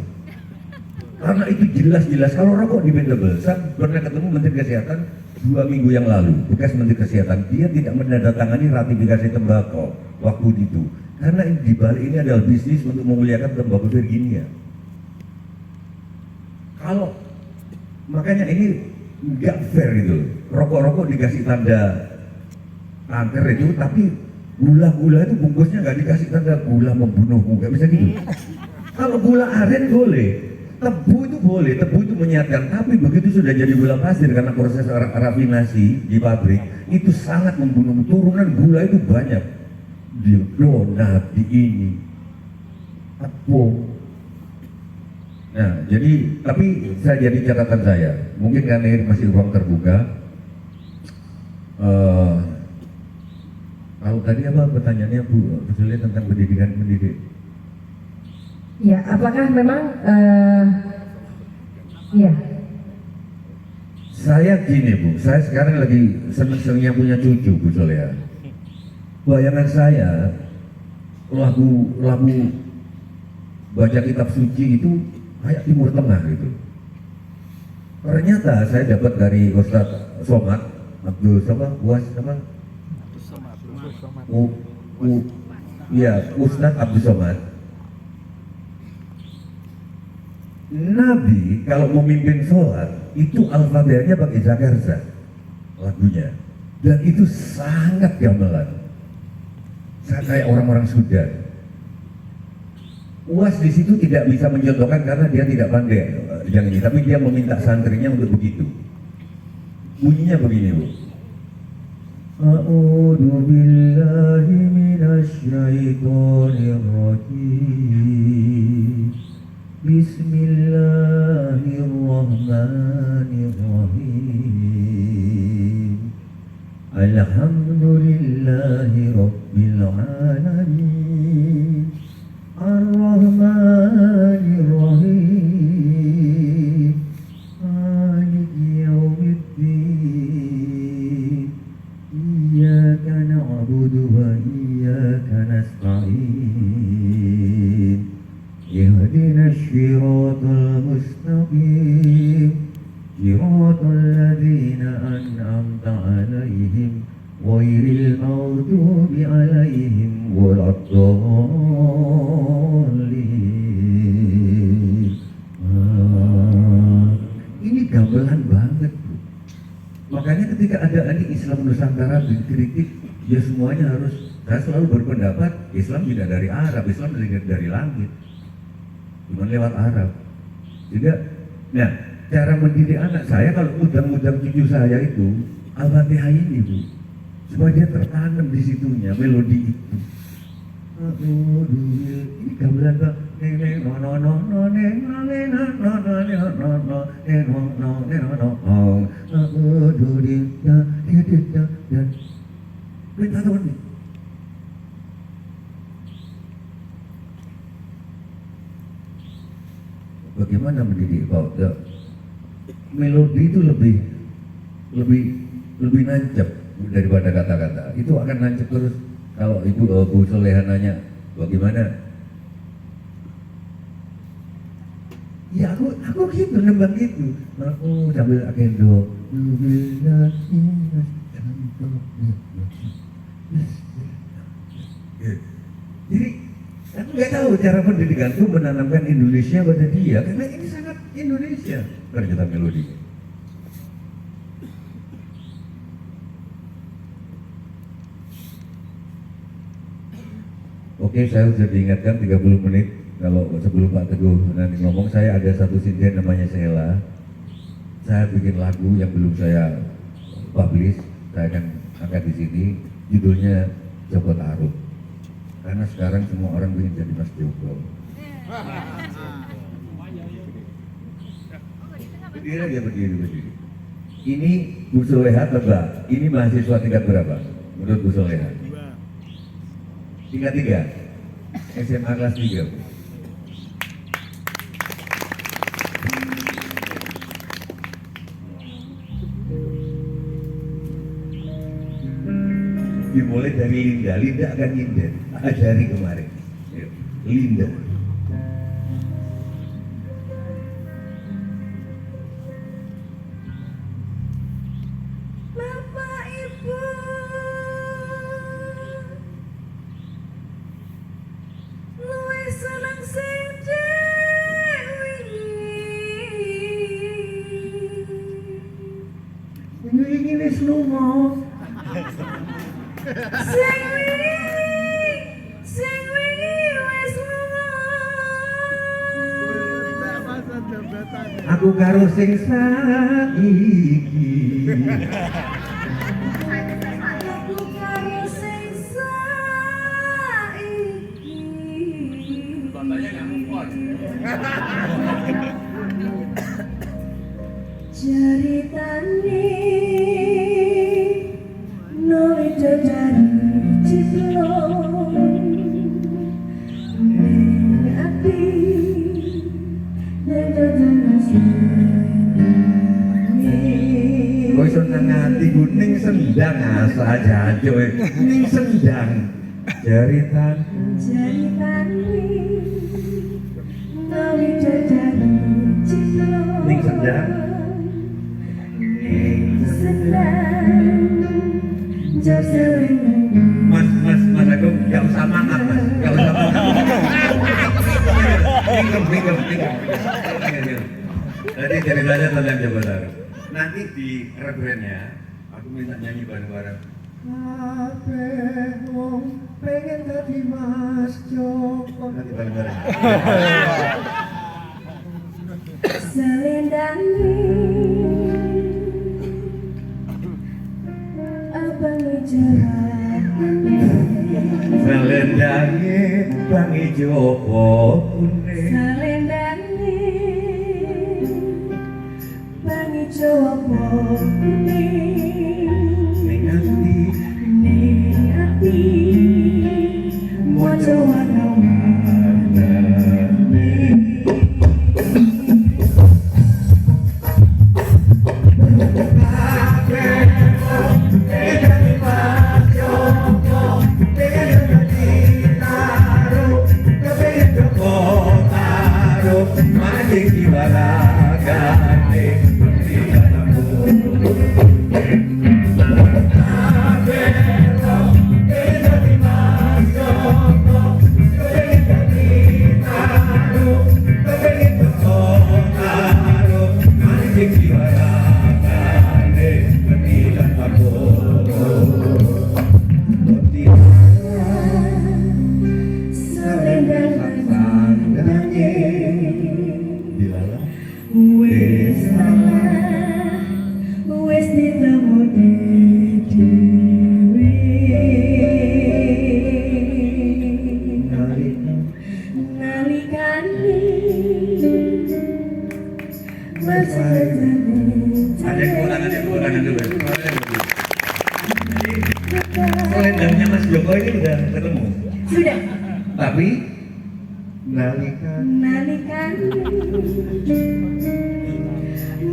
Karena itu jelas-jelas kalau rokok debatable. Saya pernah ketemu Menteri Kesehatan 2 minggu yang lalu, bekas Menteri Kesehatan, dia tidak menandatangani ratifikasi tembakau waktu itu. Karena di balik ini adalah bisnis untuk memuliakan tembakau Virginia. Kalau makanya ini nggak fair itu. Rokok-rokok dikasih tanda kanker itu, tapi gula-gula itu bungkusnya nggak dikasih tanda gula membunuhmu, nggak bisa gitu. Kalau gula aren boleh, tebu itu boleh, tebu itu menyehatkan, tapi begitu sudah jadi gula pasir karena proses rafinasi di pabrik itu sangat membunuh. Turunan gula itu banyak di donat, di ini, tepung. Nah, jadi tapi saya jadi catatan saya, mungkin karena ini masih ruang terbuka. Kalau tadi apa pertanyaannya Bu Sulia tentang pendidikan pendidik? Ya, apakah memang ya. Saya gini Bu, saya sekarang lagi seneng-senengnya punya cucu Bu Sulia. Bayangan saya lagu baca kitab suci itu kayak Timur Tengah gitu. Ternyata saya dapat dari Ustadz Somad Abdul Ustadz Abdul Somad. Nabi kalau memimpin sholat itu Al-Fatihahnya pakai Zakarza lagunya, dan itu sangat gamelan. Saya kayak orang-orang Sudan. UAS di situ tidak bisa mencontohkan karena dia tidak pandai yang ini, tapi dia meminta santrinya untuk begitu. Bunyinya begini Bu. A'udzu billahi minasy syaithanir rajim. Bismillahirrahmanirrahim. Alhamdulillahi rabbil alamin. Ar-Rahmanir-Rahim. Maliki yaumiddin. Iyyaka na'budu wa iyyaka nasta'in. Ihdinas siratal mustaqim. Siratal ladzina an'amta 'alaihim ghairil maghdubi 'alaihim waladdallin. Ini gamelan banget Bu. Makanya ketika ada Islam Nusantara dikritik, ya semuanya harus, saya selalu berpendapat Islam tidak dari Arab, Islam dari langit, cuma lewat Arab. Juga, nah cara mendidik anak saya kalau undang-undang cucu saya itu Al-Fatihah ini Bu, supaya dia tertanam di situnya melodi itu. Ini gamelan Pak. Bagaimana mendidik Pak? Melodi itu lebih nancep daripada kata-kata. Itu akan nancep terus. Kalau Bu Soleha nanya bagaimana? Ya aku gitu nembang gitu. Aku sambil akendo. Jadi aku nggak tahu cara pendidikan itu menanamkan Indonesia pada dia, karena ini sangat Indonesia ternyata melodinya. Oke, saya sudah diingatkan 30 menit. Kalau sebelum Pak Teguh nanti ngomong, saya ada satu sinden namanya Sheila. Saya bikin lagu yang belum saya publish, saya akan angkat di sini. Judulnya Joko Tarub. Karena sekarang semua orang ingin jadi Mas Joko. Berdiri aja, berdiri. Ini Bu Soleha tebak. Ini mahasiswa tingkat berapa? Menurut Bu Soleha? Tingkat 3. SMA kelas 3. Dimulai dari Linda akan nyinden, ajari kemarin. Linda. Bapak Ibu, luwih seneng sing Ini wis lunga. Sing wingi wis lunga. Aku karo sing saiki. Aku karo sing saiki. Ceritane no dari ciplong ning ati ning Kowe iso ngati ning sendang asa jancuk ning sendang jeritan no dari ciplong ning sendang Mas Agung gak usah mangap mas, gak usah mangap. Bingung. Tadi ceritanya tentang Jawa Barat. Nanti di refrennya aku minta nyanyi bareng-bareng. Kabeh wong pengen dadi Mas Joko. Nanti bareng-bareng. Selendang abang Selendange bang ijo apa kuning. Selendange bang ijo apa kuning. Ning ati mojo warna-warni. Wes ditemu dhewe nalikane Ada kekurangan dulu. Selendangnya Mas Joko ini udah ketemu. sudah Tapi nalikan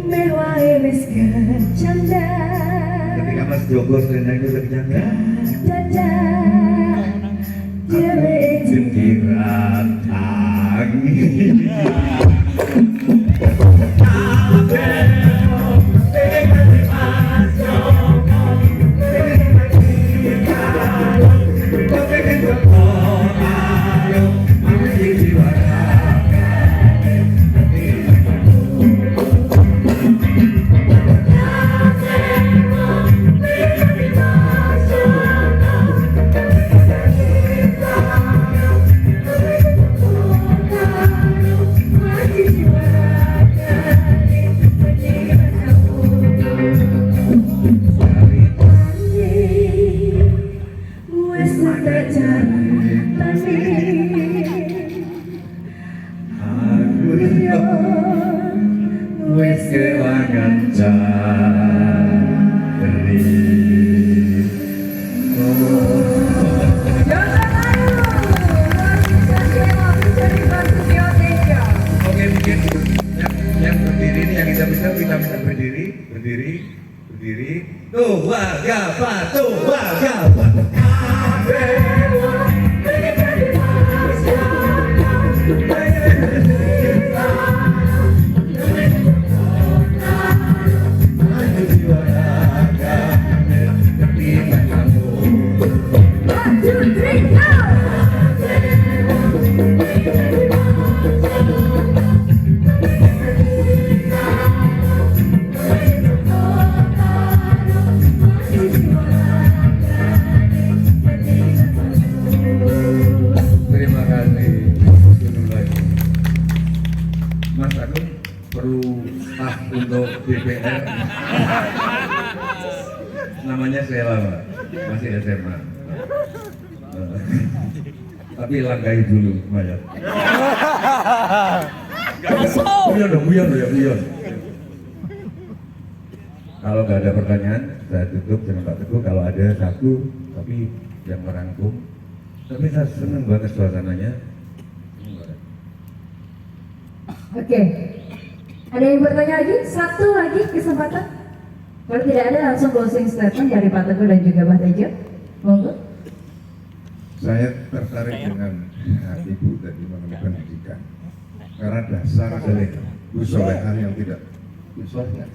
mewae wis kecanda ketika Mas Joko selendangnya udah kejanda. dadah dhewe Jenjiran tangi. Wes kewangan cari. Oke, mungkin yang berdiri ini yang kita bisa berdiri. Tuh, wagapa. Terima kasih. Dulu lagi. Mas Agung perlu staf untuk DPR. Namanya Sela, Pak. Masih SMA. Tapi langgahi dulu, Maya. Guyon dong, guyon ya, guyon. Kalau nggak ada pertanyaan, saya tutup dengan Pak Teguh. Kalau ada satu, tapi yang merangkum. Tapi saya senang banget suasananya. Oke. Ada yang bertanya lagi? Satu lagi kesempatan. Kalau tidak ada langsung closing statement dari Pak Teguh dan juga Mbak Tejo. Monggo. Saya tertarik dengan Ibu tadi mengenai pendidikan. Karena dasar dari usolehan yang tidak usolehnya.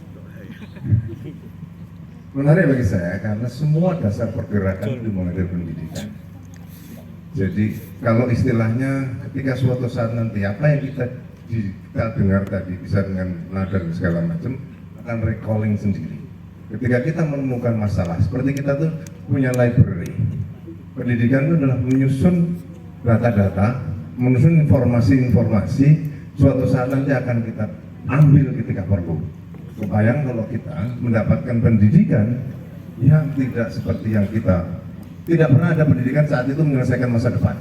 Menarik bagi saya karena semua dasar pergerakan itu mulai dari pendidikan. Jadi kalau istilahnya ketika suatu saat nanti apa yang kita dengar tadi bisa dengan nada dan segala macam akan recalling sendiri. Ketika kita menemukan masalah seperti kita tuh punya library. Pendidikan itu adalah menyusun data-data, menyusun informasi-informasi suatu saat nanti akan kita ambil ketika perlu. Kebayang kalau kita mendapatkan pendidikan yang tidak seperti yang kita tidak pernah ada pendidikan saat itu menyelesaikan masa depan.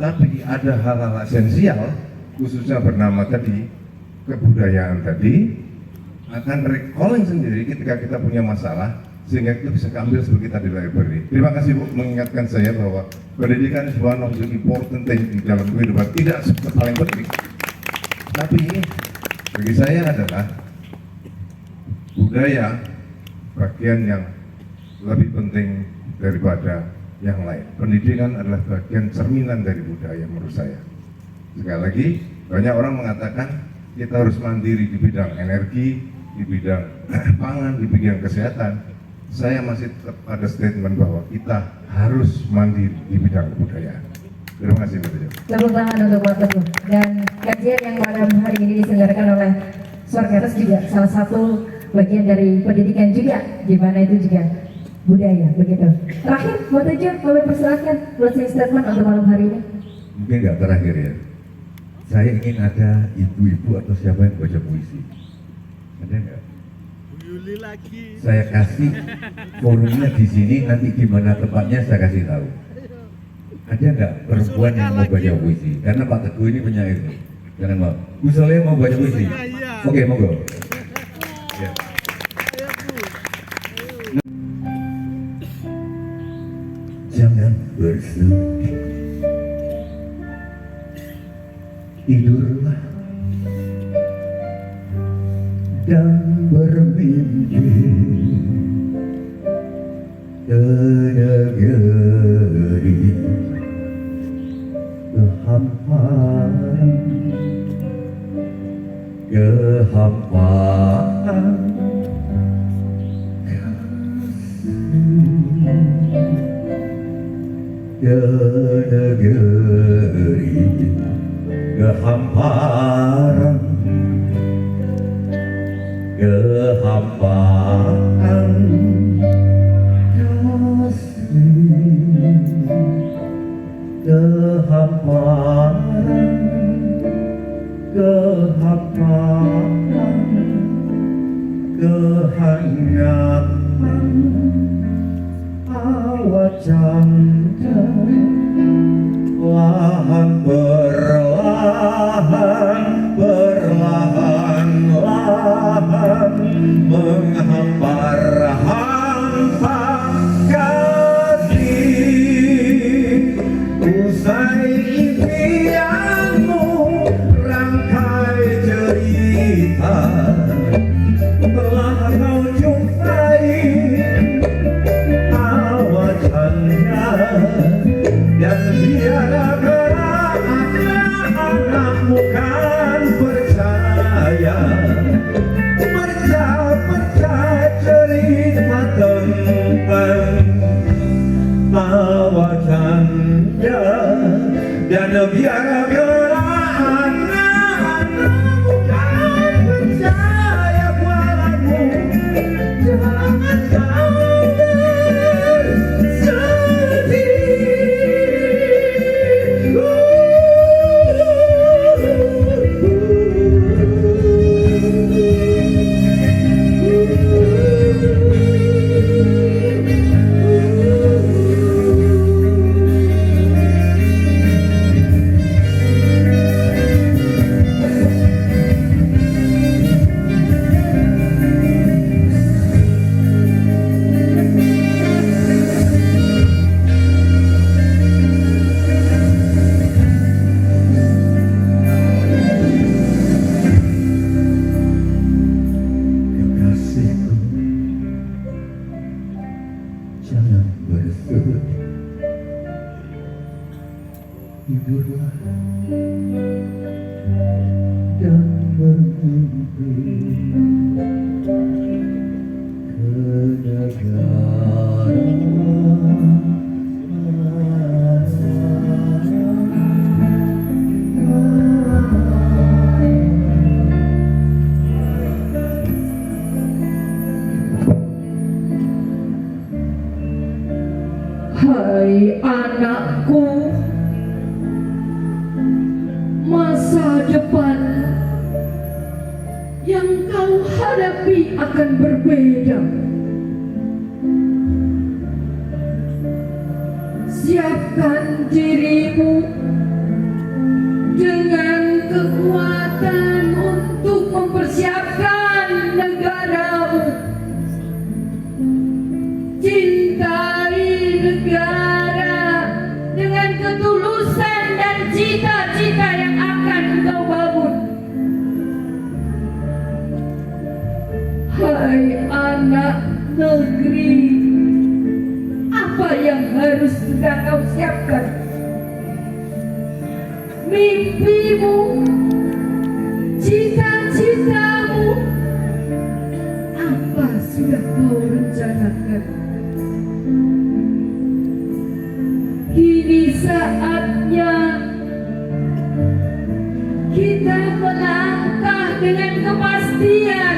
Tapi ada hal-hal esensial, khususnya bernama tadi kebudayaan tadi, akan recalling sendiri ketika kita punya masalah, sehingga itu bisa diambil seperti kita di library. Terima kasih Bu mengingatkan saya bahwa pendidikan is one of the important thing di dalam kehidupan, tidak paling penting. Tapi bagi saya adalah budaya bagian yang lebih penting daripada yang lain. Pendidikan adalah bagian cerminan dari budaya menurut saya. Sekali lagi, banyak orang mengatakan kita harus mandiri di bidang energi, di bidang pangan, di bidang kesehatan. Saya masih tetap pada statement bahwa kita harus mandiri di bidang kebudayaan. Terima kasih Mbak Tejo. Tepuk tangan untuk Pak Teguh. Dan kajian yang malam hari ini diselenggarakan oleh Suarkeres juga salah satu bagian dari pendidikan juga, di mana itu juga budaya, begitu. Terakhir, Mbak Tejo, boleh persilakan closing statement untuk malam hari ini. Mungkin nggak terakhir ya. Saya ingin ada ibu-ibu atau siapa yang baca puisi. Ada nggak? Yuli lagi. Saya kasih forumnya di sini, nanti gimana tempatnya saya kasih tahu. Ada nggak perempuan yang mau baca puisi? Karena Pak Teguh ini penyair. Jangan mau. Bu Soleh mau baca puisi? Oke, monggo. Ya. Jangan bersedih, tidurlah dan bermimpi ke negeri kehampaan, kehampaan ke negeri kehampaan, kehampaan kasih, kehampaan, kehampaan, kehangatan awat canda, lahan berlahan, perlahan-lahan menghampar Hai anakku, masa depan yang kau hadapi akan berbeda. Siapkan dirimu dengan kekuatan untuk mempersiapkan negaramu. Cintai negara dengan ketulusan dan cita-cita yang akan engkau bangun. Hai anak negeri, apa yang harus sudah kau siapkan? Mimpimu, cita-citamu, apa sudah kau rencanakan? Kini saatnya kita melangkah dengan kepastian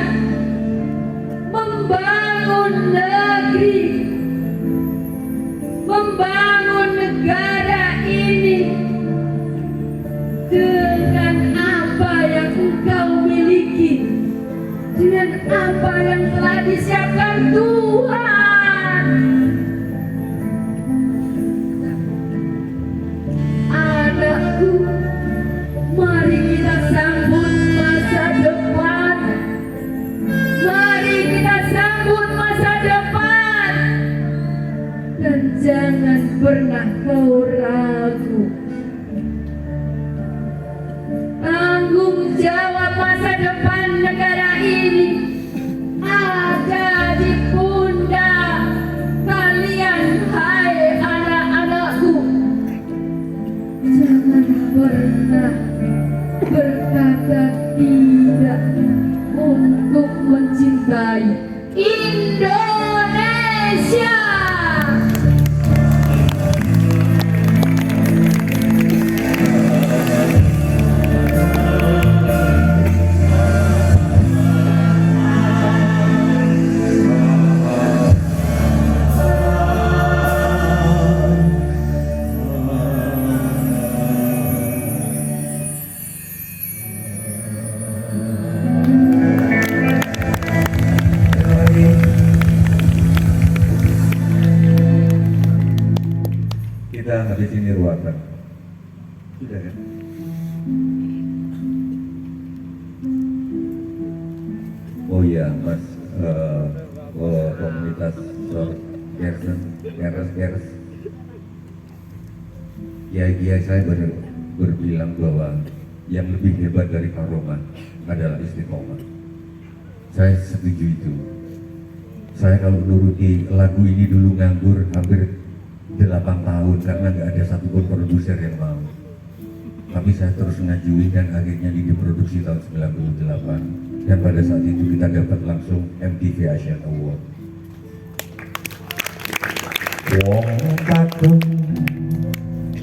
membangun negeri, membangun negara ini dengan apa yang engkau miliki, dengan apa yang telah disiapkan Tuhan. Anakku, mari kita sambut masa depan. Mari kita sambut masa depan. Dan jangan pernah kau ragu. Tanggung jawab masa depan negara ini ada di pundak kalian, hai anak-anakku. Jangan pernah berkata tidak untuk mencintai Indonesia. Kita habis ini ruatan. Sudah kan? Oh iya, Mas, komunitas Kers, kiai saya berbilang bahwa yang lebih hebat dari karoman adalah istiqomah. Saya setuju itu. Saya kalau nuruti lagu ini dulu nganggur hampir 8 tahun karena nggak ada satupun produser yang mau. Tapi saya terus ngajuin dan akhirnya diproduksi tahun 98. Dan pada saat itu kita dapat langsung MTV Asian Award. Wong kakung,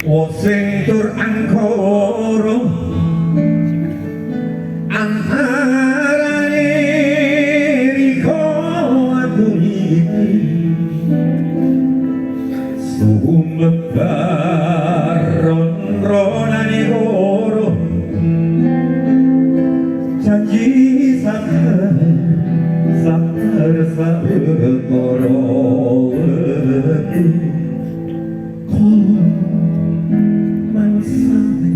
wong sing tur angkara, antarane riko aduni, sumekaron ronane goro, janji sakar sakoro kolom mangsane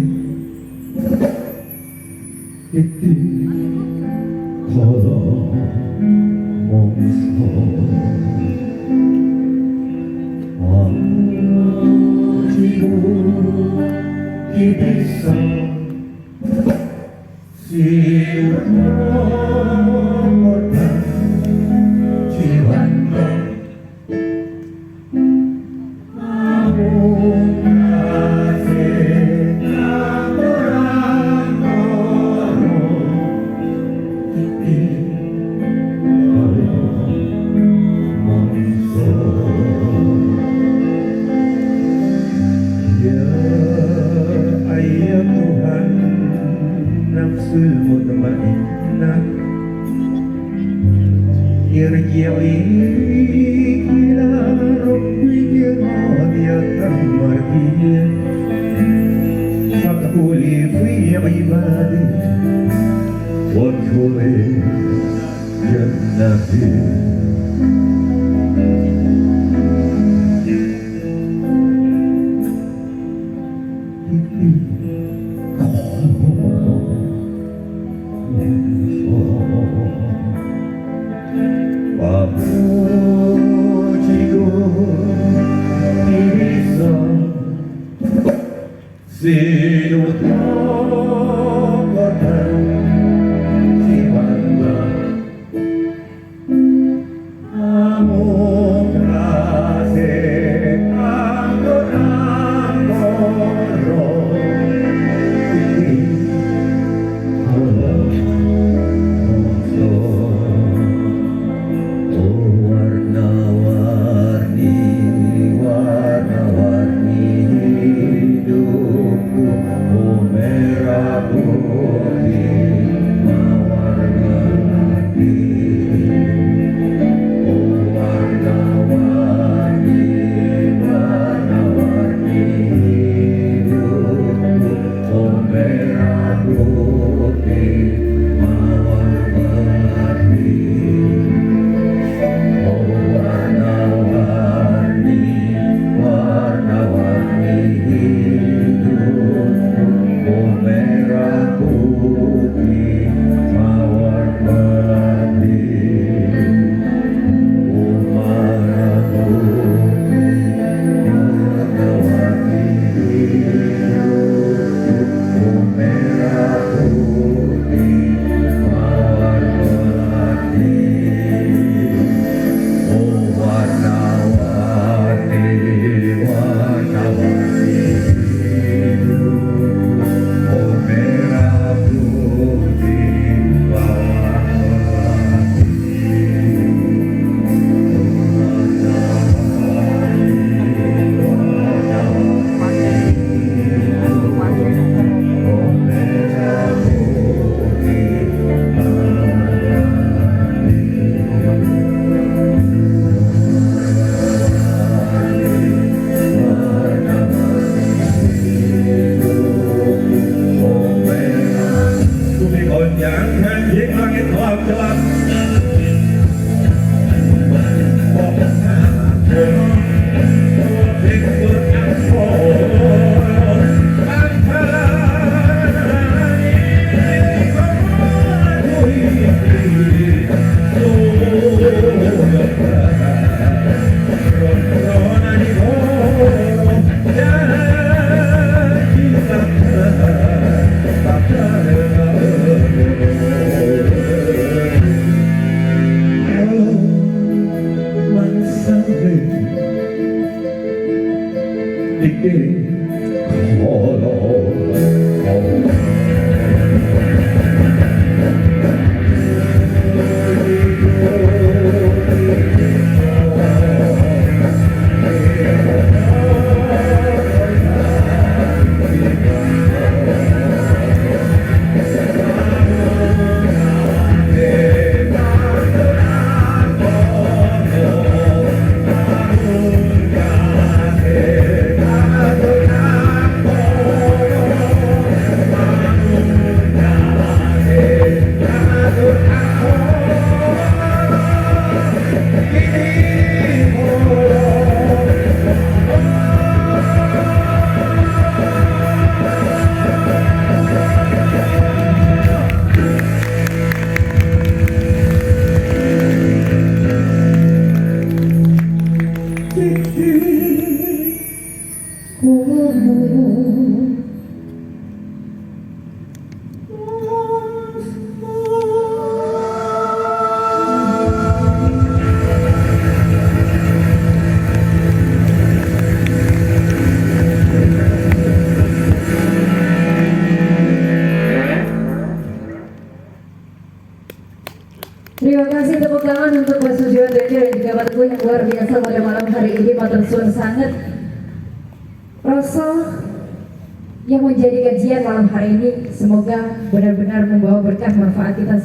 iti kolom mongso jiwa bisa النفس المطمئنة ارجعي إلى ربك راضية مرضية فادخلي في عبادي وادخلي جنتي Terima kasih, tepuk tangan untuk Mas Sujiwan Dejo dan juga Pak Teguh yang luar biasa pada malam hari ini. Matur suwun sangat. Rasa yang menjadi kajian malam hari ini semoga benar-benar membawa berkah manfaat kita